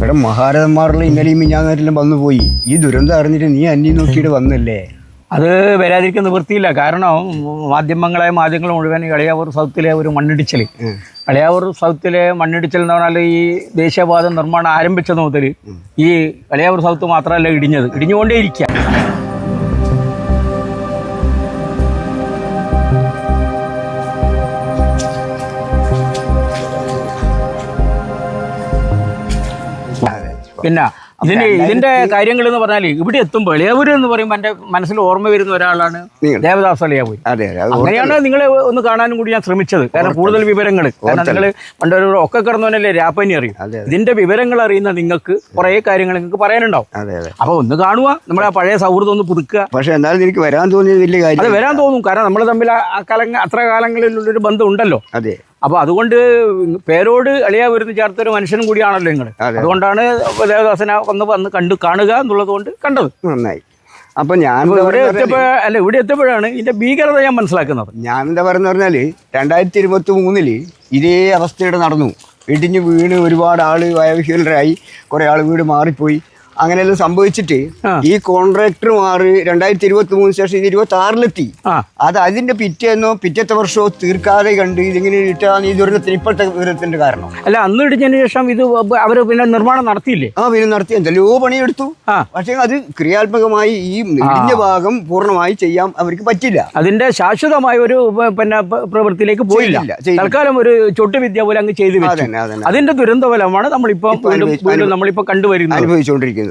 ഇവിടെ മഹാരഥന്മാരെല്ലാം ഇന്നലെയും മിഞ്ഞാന്നേരെല്ലാം വന്നു പോയി. ഈ ദുരന്തം അറിഞ്ഞിട്ട് നീ അന്യം നോക്കിയിട്ട് വന്നല്ലേ? അത് വരാതിരിക്കാൻ നിവൃത്തിയില്ല. കാരണം മാധ്യമങ്ങൾ മുഴുവൻ കളിയാവൂർ സൗത്തിലെ ഒരു മണ്ണിടിച്ചൽ, കളിയാവൂർ സൗത്തിലെ മണ്ണിടിച്ചൽ എന്ന് പറഞ്ഞാൽ ഈ ദേശീയപാത നിർമ്മാണം ആരംഭിച്ചത് മുതൽ ഈ കളിയാവൂർ സൗത്ത് മാത്രമല്ല ഇടിഞ്ഞുകൊണ്ടേയിരിക്കുക. പിന്നെ ഇതിന്റെ കാര്യങ്ങൾ എന്ന് പറഞ്ഞാൽ ഇവിടെ എത്തുമ്പോൾ എളിയാവൂർ എന്ന് പറയുമ്പോൾ എൻ്റെ മനസ്സിൽ ഓർമ്മ വരുന്ന ഒരാളാണ് ദേവദാസ് എളിയാവൂർ. അങ്ങനെയാണ് നിങ്ങളെ ഒന്ന് കാണാനും കൂടി ഞാൻ ശ്രമിച്ചത്. കാരണം കൂടുതൽ വിവരങ്ങൾ, കാരണം നിങ്ങൾ പണ്ടൊരു ഒക്കെ കിടന്നവനല്ലേ രാപ്പനി അറിയും. ഇതിന്റെ വിവരങ്ങൾ അറിയുന്ന നിങ്ങൾക്ക് കുറേ കാര്യങ്ങൾ നിങ്ങൾക്ക് പറയാനുണ്ടാവും. അപ്പൊ ഒന്ന് കാണുക, നമ്മുടെ ആ പഴയ സൗഹൃദം ഒന്ന് പുതുക്കുക. പക്ഷെ എന്നാലും എനിക്ക് വരാൻ തോന്നിയത് വലിയ കാര്യം. അത് വരാൻ തോന്നും, കാരണം നമ്മൾ തമ്മിൽ അത്ര കാലങ്ങളിലുള്ളൊരു ബന്ധം ഉണ്ടല്ലോ. അതെ. അപ്പോൾ അതുകൊണ്ട് പേരോട് എളിയാവൂരിന്ന് ചേർത്തൊരു മനുഷ്യനും കൂടിയാണല്ലോ നിങ്ങൾ. അതുകൊണ്ടാണ് ദേവദാസനെ വന്ന് കാണുക എന്നുള്ളത് കൊണ്ട് കണ്ടത്. നന്നായി. അപ്പൊ ഞാൻ ഇവിടെ എത്തിയപ്പോഴാണ് ഇതിന്റെ ഭീകരത ഞാൻ മനസ്സിലാക്കുന്നത്. ഞാൻ എന്താ പറയുന്ന പറഞ്ഞാല് 2023 ഇതേ അവസ്ഥയുടെ നടന്നു. ഇടിഞ്ഞ് വീണ് ഒരുപാട് ആള് വയോവിഹീനരായി, കുറെ ആള് വീട് മാറിപ്പോയി. അങ്ങനെയെല്ലാം സംഭവിച്ചിട്ട് ഈ കോൺട്രാക്ടർമാർ 2023 ശേഷം ഇത് 26-ലെത്തി. അത് അതിന്റെ പിറ്റത്തെ വർഷമോ തീർക്കാതെ കണ്ട് ഇതിങ്ങനെ ഇട്ടാണ് ഈ ദുരന്തത്തിന് ഇപ്പോഴത്തെ ദുരന്തത്തിന്റെ കാരണം. അല്ല, അന്ന് ഇടിഞ്ഞതിന് ശേഷം ഇത് അവര് പിന്നെ നിർമ്മാണം നടത്തിയില്ലേ? പിന്നെ നടത്തി, എന്തെല്ലോ പണിയെടുത്തു. പക്ഷെ അത് ക്രിയാത്മകമായി ഈ ഇടിഞ്ഞ ഭാഗം പൂർണ്ണമായി ചെയ്യാൻ അവർക്ക് പറ്റില്ല. അതിന്റെ ശാശ്വതമായ ഒരു പിന്നെ പ്രവൃത്തിയിലേക്ക് പോയില്ല. തൽക്കാലം ഒരു ചൊട്ടുവിദ്യ പോലെ അങ്ങ് ചെയ്തു വെച്ചു. അതിന്റെ ദുരന്തഫലമാണ് നമ്മളിപ്പോ കണ്ടുവരുന്നത്, അനുഭവിച്ചുകൊണ്ടിരിക്കുന്നത്.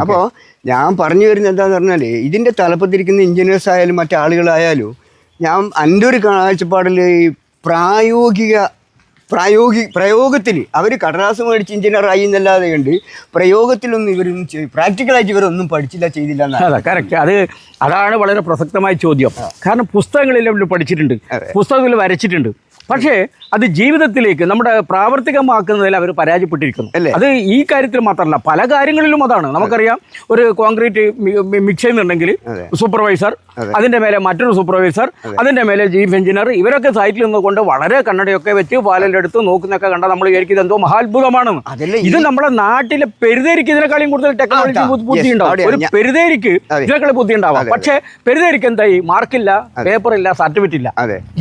അപ്പോൾ ഞാൻ പറഞ്ഞു വരുന്നത് എന്താന്ന് പറഞ്ഞാൽ, ഇതിന്റെ തലപ്പത്തിരിക്കുന്ന എഞ്ചിനീയേഴ്സ് ആയാലും മറ്റാളുകളായാലും ഞാൻ എൻ്റെ ഒരു കാഴ്ചപ്പാടിൽ പ്രയോഗത്തിൽ അവർ കടലാസ് മേടിച്ച് എഞ്ചിനീയറായി എന്നല്ലാതെ കണ്ട് പ്രയോഗത്തിലൊന്നും ഇവരൊന്നും പ്രാക്ടിക്കലായിട്ട് ഇവരൊന്നും പഠിച്ചില്ല, ചെയ്തില്ല. അതെ, കറക്റ്റ്. അതാണ് വളരെ പ്രസക്തമായ ചോദ്യം. കാരണം പുസ്തകങ്ങളിൽ പഠിച്ചിട്ടുണ്ട്, പുസ്തകത്തിൽ വരച്ചിട്ടുണ്ട്, പക്ഷേ അത് ജീവിതത്തിലേക്ക് നമ്മുടെ പ്രാവർത്തികമാക്കുന്നതിൽ അവർ പരാജയപ്പെട്ടിരിക്കുന്നു. അത് ഈ കാര്യത്തിൽ മാത്രമല്ല, പല കാര്യങ്ങളിലും അതാണ്. നമുക്കറിയാം, ഒരു കോൺക്രീറ്റ് മിക്സ് ചെയ്യുന്നുണ്ടെങ്കിൽ സൂപ്പർവൈസർ, അതിൻ്റെ മേലെ മറ്റൊരു സൂപ്പർവൈസർ, അതിൻ്റെ മേലെ ചീഫ് എഞ്ചിനീയർ, ഇവരൊക്കെ സൈറ്റിൽ നിന്നുകൊണ്ട് വളരെ കണ്ണടയൊക്കെ വെച്ച് പാലൻ്റെ അടുത്ത് നോക്കുന്നൊക്കെ കണ്ടാൽ നമ്മൾ വിചാരിക്കുന്നത് എന്തോ മഹാത്ഭുതമാണ്. ഇത് നമ്മുടെ നാട്ടിലെ പെരുതേരിക്ക് ഇതിനേക്കാളും കൂടുതൽ ടെക്നോളജി ബുദ്ധി ഉണ്ടാവും. ഒരു പെരുതേരിക്ക് ഇതിനേക്കാളും ബുദ്ധി ഉണ്ടാവാം. പക്ഷേ പെരുതേരിക്ക് എന്തായി? മാർക്കില്ല, പേപ്പറില്ല, സർട്ടിഫിക്കറ്റ് ഇല്ല.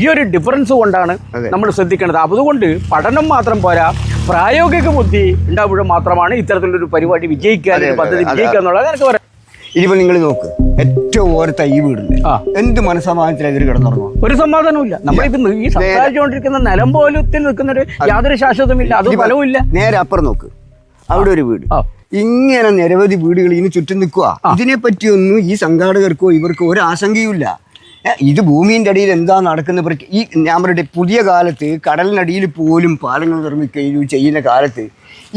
ഈ ഒരു ഡിഫറൻസ് കൊണ്ടാണ് നമ്മൾ ശ്രദ്ധിക്കുന്നത്. അതുകൊണ്ട് പഠനം മാത്രം പോരാ, പ്രായോഗിക ബുദ്ധി ഉണ്ടാവുമ്പോൾ മാത്രമാണ് ഇത്തരത്തിലൊരു പരിപാടി വിജയിക്കാൻ, പദ്ധതി വിജയിക്കുക എന്നുള്ളത് എനിക്ക് പറയാം. ഇനിയിപ്പോൾ നിങ്ങൾ നോക്ക്, ഏറ്റവും ഓരത്തെ ഈ വീടില്ലേ, എന്ത് മനസ്സമാധാനത്തിലാണ് ഇവർ കിടന്നുറങ്ങും? ഒരു സമാധാനവും. നമ്മളിപ്പോ ഈ സംസാരിച്ചുകൊണ്ടിരിക്കുന്ന നിലം പോലത്തിൽ നിൽക്കുന്ന യാതൊരു ശാശ്വതമില്ല, അത് ഫലവുമില്ല. നേരെ അപ്പുറം നോക്ക്, അവിടെ ഒരു വീട്. ഇങ്ങനെ നിരവധി വീടുകൾ ഇതിന് ചുറ്റും നിൽക്കുക. ഇതിനെ പറ്റിയൊന്നും ഈ സംഘാടകർക്കോ ഇവർക്കോ ഒരു ആശങ്കയുമില്ല. ഇത് ഭൂമിൻ്റെ അടിയിൽ എന്താ നടക്കുന്നത്? ഈ ഞാൻ പറയട്ടെ, പുതിയ കാലത്ത് കടലിനടിയിൽ പോലും പാലങ്ങൾ നിർമ്മിക്കുകയും ചെയ്യുന്ന കാലത്ത്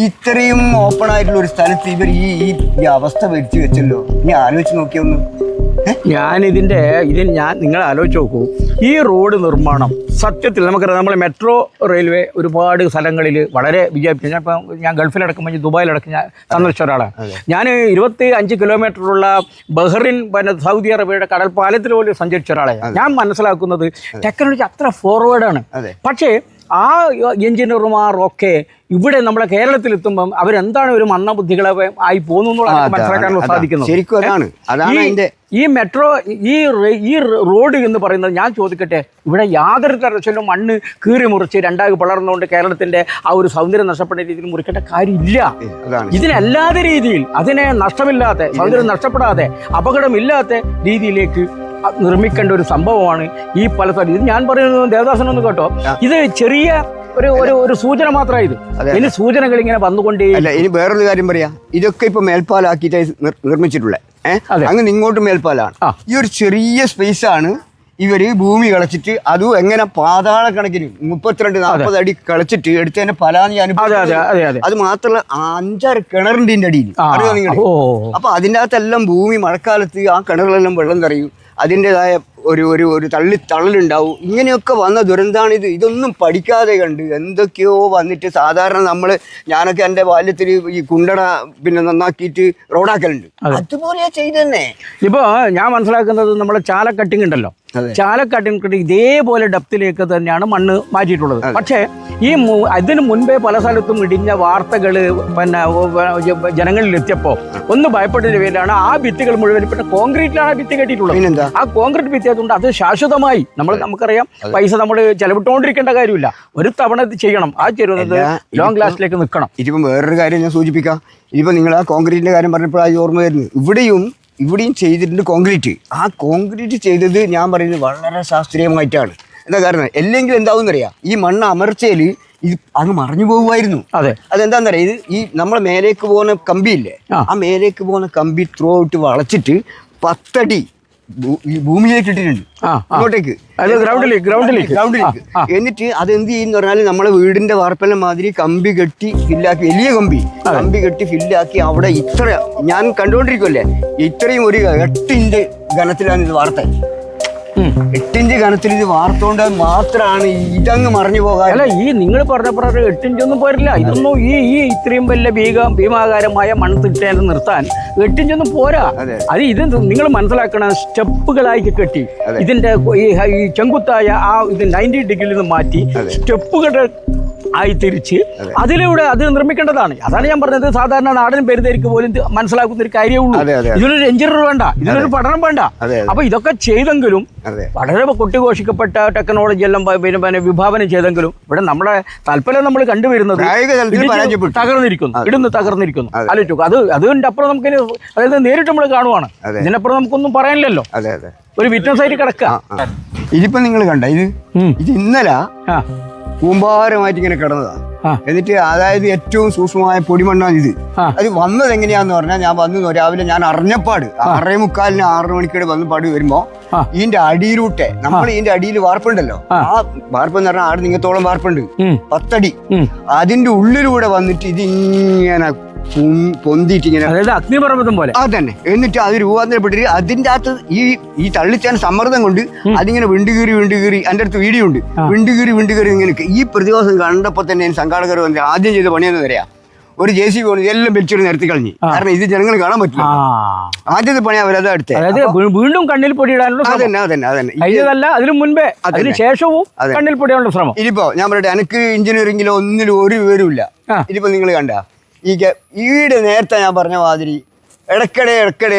ഇത്രയും ഓപ്പൺ ആയിട്ടുള്ള ഒരു സ്ഥലത്ത് ഇവർ ഈ അവസ്ഥ വരുത്തി വെച്ചല്ലോ. ഇനി ആലോചിച്ച് നോക്കിയൊന്ന്. നിങ്ങൾ ആലോചിച്ച് നോക്കൂ, ഈ റോഡ് നിർമ്മാണം സത്യത്തിൽ നമുക്കറിയാം. നമ്മൾ മെട്രോ റെയിൽവേ ഒരുപാട് സ്ഥലങ്ങളിൽ വളരെ വിജയിപ്പിച്ചു. ഞാൻ ഗൾഫിലടക്കം ദുബായിലടക്കം ഞാൻ സന്ദർശിച്ച ഒരാളാണ്. ഞാൻ 25 കിലോമീറ്ററുള്ള ബഹ്റിൻ സൗദി അറേബ്യയുടെ കടൽപ്പാലത്തിൽ പോലും സഞ്ചരിച്ച ഒരാളാണ്. ഞാൻ മനസ്സിലാക്കുന്നത് ടെക്നോളജി അത്ര ഫോർവേഡാണ്. പക്ഷേ ആ എഞ്ചിനീയർമാരൊക്കെ ഇവിടെ നമ്മുടെ കേരളത്തിലെത്തുമ്പം അവരെന്താണ് ഒരു മന്ദബുദ്ധികളെ ആയി പോകുന്നു മനസ്സിലാക്കാൻ സാധിക്കുന്നത്. ഈ മെട്രോ ഈ റോഡ് എന്ന് പറയുന്നത്, ഞാൻ ചോദിക്കട്ടെ, ഇവിടെ യാതൊരു തരത്തിലും മണ്ണ് കീറി മുറിച്ച് രണ്ടായി പിളർന്നുകൊണ്ട് കേരളത്തിന്റെ ആ ഒരു സൗന്ദര്യം നഷ്ടപ്പെട്ട രീതിയിൽ മുറിക്കേണ്ട കാര്യമില്ല. ഇതിനല്ലാത്ത രീതിയിൽ, അതിനെ നഷ്ടമില്ലാത്ത, സൗന്ദര്യം നഷ്ടപ്പെടാതെ, അപകടമില്ലാത്ത രീതിയിലേക്ക് നിർമ്മിക്കേണ്ട ഒരു സംഭവമാണ് ഈ പല സ്ഥലം. ഇത് ഞാൻ പറയുന്നത് ദേവദാസനൊന്ന് കേട്ടോ, ഇത് ചെറിയ ഒരു സൂചന മാത്രമായി. ഇനി സൂചനകൾ ഇങ്ങനെ വന്നുകൊണ്ടേ. ഇനി വേറൊരു കാര്യം പറയാ, ഇതൊക്കെ ഇപ്പൊ മേൽപ്പാലാക്കിയിട്ട് നിർമ്മിച്ചിട്ടുള്ളത്. അങ്ങനെ ഇങ്ങോട്ട് മേൽപ്പാലാണ്. ഈ ഒരു ചെറിയ സ്പേസ് ആണ് ഇവര് ഭൂമി കളച്ചിട്ട്, അതും എങ്ങനെ പാതാള കണക്കിന് 32-40 അടി കളച്ചിട്ട് എടുത്തതിന്റെ ഫലാന്ന് ഞാൻ. അത് മാത്രമല്ല, 5-6 കിണറിന്റെ അടിയിൽ അറിയാം നിങ്ങൾ. അപ്പൊ അതിൻ്റെ അകത്തെല്ലാം ഭൂമി മഴക്കാലത്ത് ആ കിണറിലെല്ലാം വെള്ളം നിറയും. അതിൻ്റെതായ ഒരു തള്ളലുണ്ടാവും. ഇങ്ങനെയൊക്കെ വന്ന ദുരന്തമാണിത്. ഇതൊന്നും പഠിക്കാതെ കണ്ട് എന്തൊക്കെയോ വന്നിട്ട് സാധാരണ ഞാനൊക്കെ എൻ്റെ ബാല്യത്തിൽ ഈ കുണ്ടട നന്നാക്കിയിട്ട് റോഡാക്കലുണ്ട്. അതുപോലെ ചെയ്തന്നെ. ഇപ്പോൾ ഞാൻ മനസ്സിലാക്കുന്നത്, നമ്മുടെ ചാല കട്ടിങ് ഉണ്ടല്ലോ, ചാലക്കാട്ടിൻ ഇതേപോലെ ഡെപ്തിലേക്ക് തന്നെയാണ് മണ്ണ് മാറ്റിയിട്ടുള്ളത്. പക്ഷേ ഈ അതിന് മുൻപേ പല സ്ഥലത്തും ഇടിഞ്ഞ വാർത്തകൾ പിന്നെ ജനങ്ങളിൽ എത്തിയപ്പോൾ ഒന്ന് ഭയപ്പെട്ടതിന്റെ പേരിലാണ് ആ ഭിത്തികൾ മുഴുവൻ ഇപ്പൊ കോൺക്രീറ്റിലാണ് ആ ഭിത്തി കെട്ടിയിട്ടുള്ളത്. ആ കോൺക്രീറ്റ് ഭിത്തി ആയതുകൊണ്ട് അത് ശാശ്വതമായി നമുക്കറിയാം പൈസ നമ്മൾ ചെലവിട്ടുകൊണ്ടിരിക്കേണ്ട കാര്യമില്ല, ഒരു തവണ ഇത് ചെയ്യണം. ആ ചെറുത് ലോങ് ലാസ്റ്റിലേക്ക് നിൽക്കണം. ഇതിപ്പം വേറൊരു കാര്യം ഞാൻ സൂചിപ്പിക്കാം. ഇതിപ്പോൾ നിങ്ങൾ ആ കോൺക്രീറ്റിന്റെ കാര്യം പറഞ്ഞപ്പോഴാണ് ഓർമ്മ വരുന്നത്. ഇവിടെയും ചെയ്തിട്ടുണ്ട് കോൺക്രീറ്റ്. ആ കോൺക്രീറ്റ് ചെയ്തത് ഞാൻ പറയുന്നത് വളരെ ശാസ്ത്രീയമായിട്ടാണ്. എന്താ കാരണം, അല്ലെങ്കിൽ എന്താവുന്നറിയാം, ഈ മണ്ണ് അമർച്ചയിൽ ഇത് അങ്ങ് മറിഞ്ഞു പോകുമായിരുന്നു. അതെന്താണെന്നറിയാം, ഇത് ഈ നമ്മളെ മേലേക്ക് പോകുന്ന കമ്പിയില്ലേ, ആ മേലേക്ക് പോകുന്ന കമ്പി ത്രൂ ഔട്ട് വളച്ചിട്ട് 10 അടി ഭൂമിയിലേക്ക് ഇട്ടിട്ടുണ്ട്, അങ്ങോട്ടേക്ക് ഗ്രൗണ്ടിലേക്ക്. എന്നിട്ട് അതെന്ത് ചെയ്യുന്ന പറഞ്ഞാൽ നമ്മളെ വീടിന്റെ വാർപ്പെല്ലാം മാതിരി കമ്പി കെട്ടി ഫില്ലാക്കി, വലിയ കമ്പി കെട്ടി ഫില്ലാക്കി അവിടെ ഇത്ര ഞാൻ കണ്ടുകൊണ്ടിരിക്കുമല്ലേ, ഇത്രയും ഒരു 8 ഇഞ്ച് ഘനത്തിലാണ് ഇത് വാർത്ത. 8 ഇഞ്ച് കനത്തിൽ ഇത് വാർത്തോണ്ട് മാത്രമാണ് ഇതങ്ങ് മറിഞ്ഞു പോകാൻ. അല്ല, ഈ നിങ്ങൾ പറഞ്ഞ 8 ഇഞ്ചൊന്നും പോരില്ല. ഇതൊന്നും ഈ ഇത്രയും വലിയ ഭീമാകാരമായ മൺതിട്ടേനെ നിർത്താൻ 8 ഇഞ്ചൊന്നും പോരാ. അത് ഇത് നിങ്ങൾ മനസ്സിലാക്കണ സ്റ്റെപ്പുകളായി കെട്ടി ഇതിന്റെ ഈ ചെങ്കുത്തായ ആ ഇത് 90 ഡിഗ്രിയിൽ നിന്ന് മാറ്റി സ്റ്റെപ്പുകളുടെ ആയി തിരിച്ച് അതിലൂടെ അത് നിർമ്മിക്കേണ്ടതാണ്. അതാണ് ഞാൻ പറഞ്ഞത്, സാധാരണ നാടൻ പേരുതേരിക്ക് പോലും മനസ്സിലാക്കുന്ന ഒരു കാര്യമുള്ളൂ. ഇതിനൊരു എഞ്ചിനീയർ വേണ്ട, ഇതിനൊരു പഠനം വേണ്ട. അപ്പൊ ഇതൊക്കെ ചെയ്തെങ്കിലും വളരെ കൊട്ടിഘോഷിക്കപ്പെട്ട ടെക്നോളജി എല്ലാം പിന്നെ വിഭാവനം ചെയ്തെങ്കിലും ഇവിടെ നമ്മുടെ താല്പര്യം നമ്മൾ കണ്ടുവരുന്നത് തകർന്നിരിക്കുന്നു. ആലോചിച്ചു, അതിന്റെ അപ്പുറം നമുക്ക് അതായത് നേരിട്ട് നമ്മൾ കാണുവാണ്. ഇതിനപ്പുറം നമുക്കൊന്നും പറയാനില്ലല്ലോ, ഒരു വിറ്റ്നസ് ആയിട്ട് കിടക്കുക. ഇതിപ്പോ നിങ്ങൾ കണ്ട ഇത് ഇന്നലെ കൂമ്പാരമായിട്ട് ഇങ്ങനെ കിടന്നതാണ്. എന്നിട്ട് അതായത് ഏറ്റവും സൂക്ഷ്മമായ പൊടിമണ്ണാണ് ഇത്. അത് വന്നത് എങ്ങനെയാന്ന് പറഞ്ഞാൽ, ഞാൻ വന്നു രാവിലെ ഞാൻ അറിഞ്ഞപ്പാട് 6:45 6 മണിക്കൂടെ വന്നപ്പാട് വരുമ്പോ ഇതിന്റെ അടിയിലൂട്ടെ നമ്മൾ ഇതിന്റെ അടിയിൽ വാർപ്പുണ്ടല്ലോ, ആ വാർപ്പ് എന്ന് പറഞ്ഞാൽ 6 നിങ്ങത്തോളം വാർപ്പുണ്ട്, 10 അടി. അതിന്റെ ഉള്ളിലൂടെ വന്നിട്ട് ഇതിങ്ങനെ പൊന്തിട്ട് ഇങ്ങനെ, അതായത് അഗ്നിപർവ്വതം പോലെ അതന്നെ. എന്നിട്ട് അത് രൂപാന്തരപ്പെട്ടിട്ട് അതിന്റെ അകത്ത് ഈ തള്ളിച്ചാൻ സമ്മർദ്ദം കൊണ്ട് അതിങ്ങനെ വിണ്ടുകീറി എൻ്റെ അടുത്ത് വീഡിയോ ഉണ്ട്, വിണ്ടുകീറി ഇങ്ങനെ. ഈ പ്രതിഭാസം കണ്ടപ്പോ തന്നെ സംഘാടകർ വന്ന് ആദ്യം ചെയ്ത പണിയെന്ന് പറയാ, ഒരു JCB കൊണ്ട് എല്ലാം വെച്ചിട്ട് നിരത്തി കളഞ്ഞു. കാരണം ഇത് ജനങ്ങൾ കാണാൻ പറ്റില്ല. ആദ്യത്തെ പണി അവരത് അടുത്ത് വീണ്ടും കണ്ണിൽ പൊടിയിടാനുള്ള അതല്ല, അതിനു മുൻപേ അതിന് ശേഷവും കണ്ണിൽ പൊടിയാനുള്ള ശ്രമം. ഇതിപ്പോ ഞാൻ പറയട്ടെ, എനിക്ക് എഞ്ചിനീയറിംഗിലോ ഒന്നിലും ഒരു വിവരമില്ല. ഇതിപ്പോ നിങ്ങൾ കണ്ട ഈടെ നേരത്തെ ഞാൻ പറഞ്ഞ മാതിരി ഇടയ്ക്കിടെ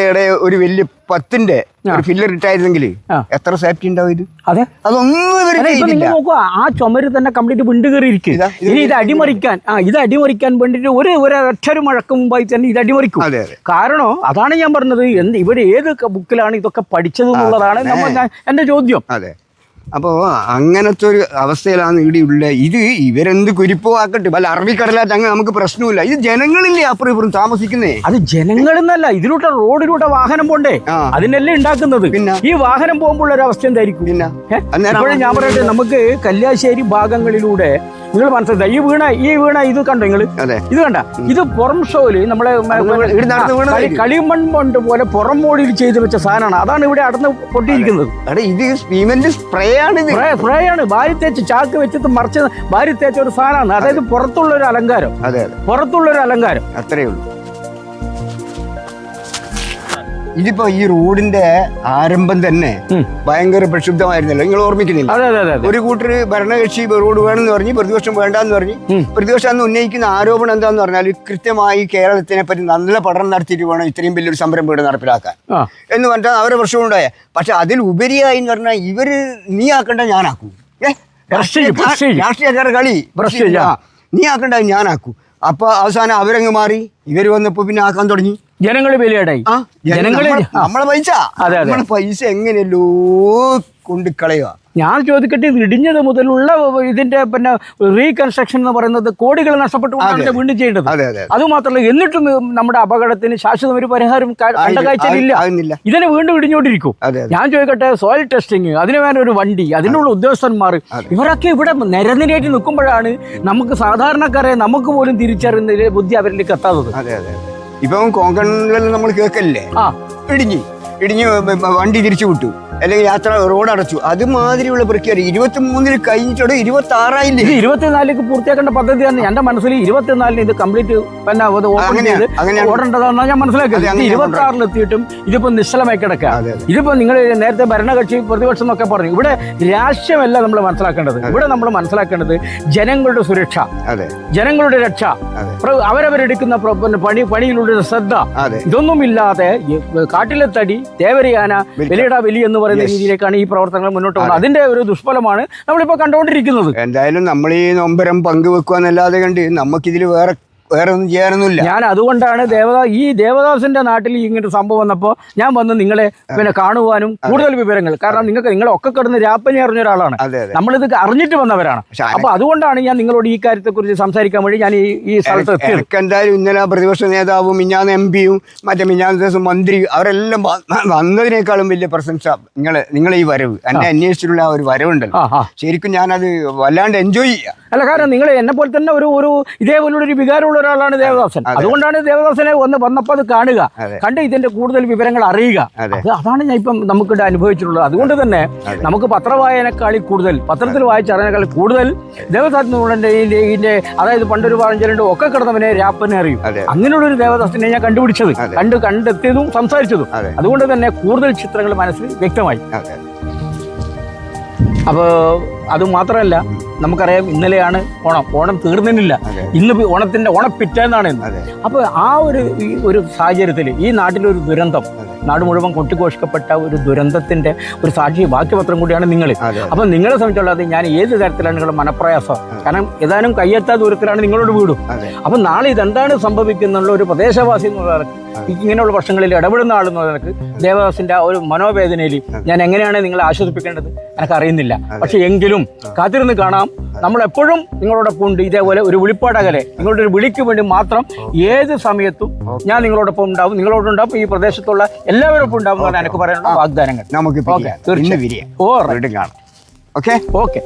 ഒരു വലിയ 10-ന്റെ ഒരു ഫില്ലർ ഇട്ടായിരുന്നെങ്കിൽ എത്ര സേഫ്റ്റി ഉണ്ടാവും ഇത്? അതൊന്നും നോക്കുക, ആ ചുമര് തന്നെ കംപ്ലീറ്റ് വിണ്ടുകയറിയിരിക്കും. ഇനി ഇത് അടിമറിക്കാൻ വേണ്ടിട്ട് ഒരൊറ്റ മഴക്ക് മുമ്പായി തന്നെ ഇത് അടിമറിക്കും. കാരണം അതാണ് ഞാൻ പറഞ്ഞത്, ഇവിടെ ഏത് ബുക്കിലാണ് ഇതൊക്കെ പഠിച്ചത് എന്നുള്ളതാണ് എന്റെ ചോദ്യം. അപ്പോൾ അങ്ങനത്തെ ഒരു അവസ്ഥയിലാണ് ഇവിടെ ഉള്ളത്. ഇത് ഇവരെന്ത് കുരിപ്പോ ആക്കട്ടെ, വല്ല അറബിക്കടലാറ്റ് അങ്ങ് നമുക്ക് പ്രശ്നമില്ല. ഇത് ജനങ്ങളില്ലേ അപ്പുറം ഇപ്പുറം താമസിക്കുന്നേ. അത് ജനങ്ങളെന്നല്ല, ഇതിലൂടെ റോഡിലൂടെ വാഹനം പോണ്ടേ, അതിനല്ലേ ഉണ്ടാക്കുന്നത്. ഈ വാഹനം പോകുമ്പോൾ ഒരു അവസ്ഥ എന്തായിരിക്കും? ഇപ്പോഴും ഞാൻ പറയട്ടെ, നമുക്ക് കല്യാശ്ശേരി ഭാഗങ്ങളിലൂടെ നിങ്ങൾ മനസ്സിലായി ഈ വീണ ഇത് കണ്ടോ നിങ്ങൾ? ഇത് കണ്ട, ഇത് പുറം ഷോയില് നമ്മളെ കളിമൺ കൊണ്ട് പോലെ പുറം മോടിയിൽ ചെയ്ത് വെച്ച സാധനമാണ്. അതാണ് ഇവിടെ അടന്ന് പൊട്ടിയിരിക്കുന്നത്. ഇത് സ്പ്രേ ആണ്. ഭാര്യ തേച്ച് ചാക്ക് വെച്ചിട്ട് മറിച്ച് ഭാര്യ തേച്ച ഒരു സാധനമാണ്. അതായത് പുറത്തുള്ളൊരു അലങ്കാരം, അത്രയേ ഉള്ളൂ. ഇതിപ്പോ ഈ റോഡിന്റെ ആരംഭം തന്നെ ഭയങ്കര പ്രക്ഷുബ്ധമായിരുന്നല്ലോ, നിങ്ങൾ ഓർമ്മിക്കുന്നില്ല? ഒരു കൂട്ടർ ഭരണകക്ഷി റോഡ് വേണമെന്ന് പറഞ്ഞ് പ്രതിപക്ഷം വേണ്ടാന്ന് പറഞ്ഞ്, പ്രതിപക്ഷം അന്ന് ഉന്നയിക്കുന്ന ആരോപണം എന്താന്ന് പറഞ്ഞാൽ കൃത്യമായി കേരളത്തിനെ പറ്റി നല്ല പഠനം നടത്തിയിട്ട് വേണം ഇത്രയും വലിയൊരു സംരംഭം ഇവിടെ നടപ്പിലാക്കാൻ എന്ന് പറഞ്ഞാൽ അവരുടെ പ്രശ്നം ഉണ്ടായ. പക്ഷെ അതിൽ ഉപരിയായി എന്ന് പറഞ്ഞാൽ ഇവര് നീ ആക്കണ്ട ഞാനാക്കൂ, രാഷ്ട്രീയക്കാരുടെ കളി, നീ ആക്കണ്ട ഞാനാക്കൂ. അപ്പൊ അവസാനം അവരങ്ങ് മാറി, ഇവര് വന്നപ്പോ പിന്നെ ആക്കാൻ തുടങ്ങി. ജനങ്ങൾ വലിയടായി. നമ്മളെ പൈസ എങ്ങനെയല്ലോ കൊണ്ട് കളയുക. ഞാൻ ചോദിക്കട്ടെ, ഇത് ഇടിഞ്ഞത് മുതലുള്ള ഇതിന്റെ പിന്നെ റീകൺസ്ട്രക്ഷൻ എന്ന് പറയുന്നത് കോടികൾ നഷ്ടപ്പെട്ടുകൊണ്ടാണ് വീണ്ടും ചെയ്യേണ്ടത്. അതുമാത്രമല്ല, എന്നിട്ടും നമ്മുടെ അപകടത്തിന് ശാശ്വത ഒരു പരിഹാരം കണ്ട കാഴ്ചയിലില്ല. ഇതിനെ വീണ്ടും ഇടിഞ്ഞുകൊണ്ടിരിക്കും. ഞാൻ ചോദിക്കട്ടെ, സോയിൽ ടെസ്റ്റിങ്, അതിന് വേണ്ട ഒരു വണ്ടി, അതിനുള്ള ഉദ്യോഗസ്ഥന്മാർ, ഇവരൊക്കെ ഇവിടെ നിരനിരയായിട്ട് നിൽക്കുമ്പോഴാണ് നമുക്ക് സാധാരണക്കാരെ നമുക്ക് പോലും തിരിച്ചറിയുന്ന ബുദ്ധി അവരിലേക്ക് എത്താത്തത്. ഇപ്പം കോങ്കണിലെല്ലാം നമ്മൾ കേൾക്കല്ലേ, ഇടിഞ്ഞ് ഇടിഞ്ഞ് വണ്ടി തിരിച്ചു വിട്ടു, അല്ലെങ്കിൽ യാത്ര റോഡ് അടച്ചു. അതുമാതിരിയുള്ള പ്രക്രിയ 23 കഴിഞ്ഞിട്ടോടെ 26 ഇത് 24 പൂർത്തിയാക്കേണ്ട പദ്ധതിയാണ്. എന്റെ മനസ്സിൽ 24 ഇത് കംപ്ലീറ്റ് പിന്നെ ഓപ്പൺ ചെയ്ത് ഓടേണ്ടതാണെന്നാണ് ഞാൻ മനസ്സിലാക്കിയത്. 26 എത്തിയിട്ടും ഇതിപ്പോ നിശ്ചലമായി കിടക്കുക. ഇതിപ്പോ നിങ്ങൾ നേരത്തെ ഭരണകക്ഷി പ്രതിപക്ഷം എന്നൊക്കെ പറഞ്ഞു. ഇവിടെ രാഷ്ട്രീയമല്ല നമ്മൾ മനസ്സിലാക്കേണ്ടത്. ഇവിടെ നമ്മൾ മനസ്സിലാക്കേണ്ടത് ജനങ്ങളുടെ സുരക്ഷ, ജനങ്ങളുടെ രക്ഷ, അവരവരെടുക്കുന്ന പണിയിലുള്ള ശ്രദ്ധ, ഇതൊന്നുമില്ലാതെ കാട്ടിലെ തടി തേവരിയാന വലിയടാ വലി എന്ന് പറയുന്ന രീതിയിലേക്കാണ് ഈ പ്രവർത്തനങ്ങൾ മുന്നോട്ട് പോകുന്നത്. അതിന്റെ ഒരു ദുഷ്ഫലമാണ് നമ്മളിപ്പോ കണ്ടുകൊണ്ടിരിക്കുന്നത്. എന്തായാലും നമ്മൾ ഈ നൊമ്പരം പങ്കുവെക്കുക എന്നല്ലാതെ കണ്ട് നമുക്കിതിൽ വേറെ ഒന്നും ചെയ്യാനൊന്നുമില്ല. ഞാൻ അതുകൊണ്ടാണ് ഈ ദേവദാസിന്റെ നാട്ടിൽ ഇങ്ങനൊരു സംഭവം വന്നപ്പോൾ ഞാൻ വന്ന് നിങ്ങളെ പിന്നെ കാണുവാനും കൂടുതൽ വിവരങ്ങൾ, കാരണം നിങ്ങളൊക്കെ കിടന്ന് രാപ്പനി അറിഞ്ഞ ഒരാളാണ്, നമ്മളിത് അറിഞ്ഞിട്ട് വന്നവരാണ്. അപ്പൊ അതുകൊണ്ടാണ് ഞാൻ നിങ്ങളോട് ഈ കാര്യത്തെ കുറിച്ച് സംസാരിക്കാൻ വേണ്ടി ഞാൻ ഈ സ്ഥലത്ത് എത്തിയത്. എന്തായാലും ഇന്നലെ പ്രതിപക്ഷ നേതാവും മിഞ്ഞാന്ന് MP-യും മറ്റേ മിഞ്ഞാന്ന് ദിവസം മന്ത്രി അവരെല്ലാം വന്നതിനേക്കാളും വലിയ പ്രശംസ നിങ്ങളെ ഈ വരവ്, എന്നെ അന്വേഷിച്ചിട്ടുള്ള ആ ഒരു വരവുണ്ടല്ലോ, ശരിക്കും ഞാനത് വല്ലാണ്ട് എൻജോയ് ചെയ്യാം. അല്ല, കാരണം നിങ്ങൾ എന്നെ പോലെ തന്നെ ഒരു ഇതേപോലുള്ള ഒരു വികാരമുള്ള ഒരാളാണ് ദേവദാസൻ. അതുകൊണ്ടാണ് ദേവദാസനെ വന്നപ്പോൾ അത് കാണുക, കണ്ട് ഇതിന്റെ കൂടുതൽ വിവരങ്ങൾ അറിയുക. അതാണ് ഞാൻ ഇപ്പം നമുക്കിവിടെ അനുഭവിച്ചിട്ടുള്ളത്. അതുകൊണ്ട് തന്നെ നമുക്ക് പത്രവായനക്കാളിൽ കൂടുതൽ, പത്രത്തിൽ വായിച്ചറിയാനേക്കാൾ കൂടുതൽ ദേവദാസന്റെ ഇതിന്റെ, അതായത് പണ്ടൊരു പറഞ്ഞിട്ടുണ്ട് ഒക്കെ കിടന്നവനെ രാപ്പനെ അറിയും. അങ്ങനെയുള്ള ഒരു ദേവദാസനെ ഞാൻ കണ്ടുപിടിച്ചത്, കണ്ടെത്തിയതും സംസാരിച്ചതും. അതുകൊണ്ട് തന്നെ കൂടുതൽ ചിത്രങ്ങൾ മനസ്സിൽ വ്യക്തമായി. അപ്പോൾ അതുമാത്രമല്ല, നമുക്കറിയാം ഇന്നലെയാണ് ഓണം തീർന്നില്ല, ഇന്ന് ഓണപ്പിറ്റേന്നാണ് ഇന്ന്. അപ്പോൾ ആ ഒരു സാഹചര്യത്തിൽ ഈ നാട്ടിലൊരു ദുരന്തം, നാട് മുഴുവൻ കൊട്ടിഘോഷിക്കപ്പെട്ട ഒരു ദുരന്തത്തിന്റെ ഒരു സാക്ഷി ബാക്കിപത്രം കൂടിയാണ് നിങ്ങൾ. അപ്പം നിങ്ങളെ സംബന്ധിച്ചുള്ളത് ഞാൻ ഏത് തരത്തിലാണ് നിങ്ങളുടെ മനപ്രയാസം, കാരണം ഏതാനും കയ്യെത്താത്ത ദൂരത്തിലാണ് നിങ്ങളോട് വീടും. അപ്പം നാളെ ഇതെന്താണ് സംഭവിക്കുന്നുള്ള ഒരു പ്രദേശവാസി എന്നുള്ളവർക്ക്, ഇങ്ങനെയുള്ള പ്രശ്നങ്ങളിൽ ഇടപെടുന്ന ആളെന്നുള്ളവർക്ക് ദേവദാസിന്റെ ആ ഒരു മനോവേദനയിൽ ഞാൻ എങ്ങനെയാണ് നിങ്ങളെ ആശ്വസിപ്പിക്കേണ്ടത് എനിക്കറിയുന്നില്ല. പക്ഷെ എങ്കിലും കാത്തിരുന്ന് കാണാം. നമ്മളെപ്പോഴും നിങ്ങളോടൊപ്പം ഉണ്ട്. ഇതേപോലെ ഒരു വിളിപ്പാടകലെ നിങ്ങളുടെ ഒരു വിളിക്ക് വേണ്ടി മാത്രം ഏത് സമയത്തും ഞാൻ നിങ്ങളോടൊപ്പം ഉണ്ടാവും, നിങ്ങളോടുണ്ടാവും, ഈ പ്രദേശത്തുള്ള എല്ലാവരോടൊപ്പം ഉണ്ടാവും എന്നാണ് എനിക്ക് പറയാനുള്ള വാഗ്ദാനങ്ങൾ. നമുക്ക് തീർച്ചയായും കാണാം. ഓക്കെ.